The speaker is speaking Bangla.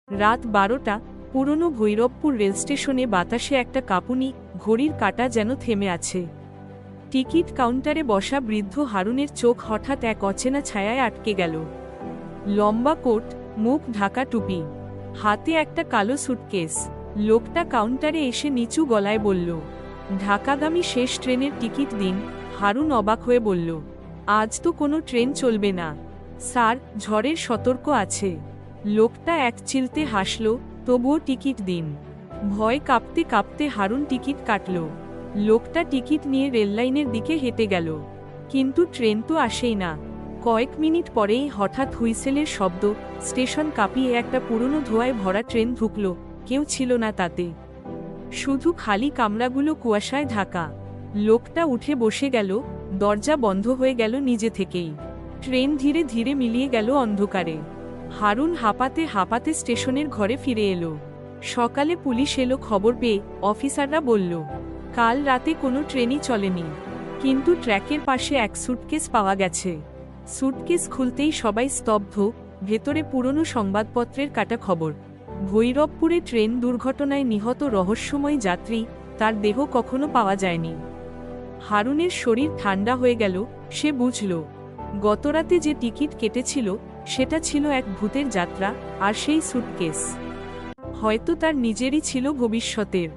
রাত 12টা, পুরনো ভৈরবপুর রেলস্টেশনে বাতাসে একটা কাঁপুনি, ঘড়ির কাঁটা যেন থেমে আছে। টিকিট কাউন্টারে বসা বৃদ্ধ হারুনের চোখ হঠাৎ এক অচেনা ছায়ায় আটকে গেল। লম্বা কোট, মুখ ঢাকা টুপি, হাতে একটা কালো সুটকেস। লোকটা কাউন্টারে এসে নিচু গলায় বলল, ঢাকাগামী শেষ ট্রেনের টিকিট দিন। হারুন অবাক হয়ে বলল, আজ তো কোনো ট্রেন চলবে না স্যার, ঝড়ের সতর্ক আছে। লোকটা এক চিলতে হাসল, তবুও টিকিট দিন। ভয় কাঁপতে কাঁপতে হারুন টিকিট কাটল। লোকটা টিকিট নিয়ে রেললাইনের দিকে হেঁটে গেল, কিন্তু ট্রেন তো আসেই না। কয়েক মিনিট পরেই হঠাৎ হুইসেলের শব্দ, স্টেশন কাঁপিয়ে একটা পুরনো ধোঁয়ায় ভরা ট্রেন ঢুকল। কেউ ছিল না তাতে, শুধু খালি কামরাগুলো কুয়াশায় ঢাকা। লোকটা উঠে বসে গেল, দরজা বন্ধ হয়ে গেল নিজে থেকেই। ট্রেন ধীরে ধীরে মিলিয়ে গেল অন্ধকারে। হারুন হাঁপাতে হাঁপাতে স্টেশনের ঘরে ফিরে এলো। সকালে পুলিশ এলো খবর পেয়ে। অফিসাররা বলল, কাল রাতে কোনো ট্রেনই চলেনি, কিন্তু ট্র্যাকের পাশে এক সুটকেস পাওয়া গেছে। সুটকেস খুলতেই সবাই স্তব্ধ, ভেতরে পুরনো সংবাদপত্রের কাটা খবর। ভৈরবপুরে ট্রেন দুর্ঘটনায় নিহত রহস্যময় যাত্রী, তার দেহ কখনো পাওয়া যায়নি। হারুনের শরীর ঠান্ডা হয়ে গেল। সে বুঝল, গতরাতে যে টিকিট কেটেছিল সেটা ছিল এক ভূতের যাত্রা, আর সেই সুটকেস হয়তো তার নিজেরই ছিল ভবিষ্যতের।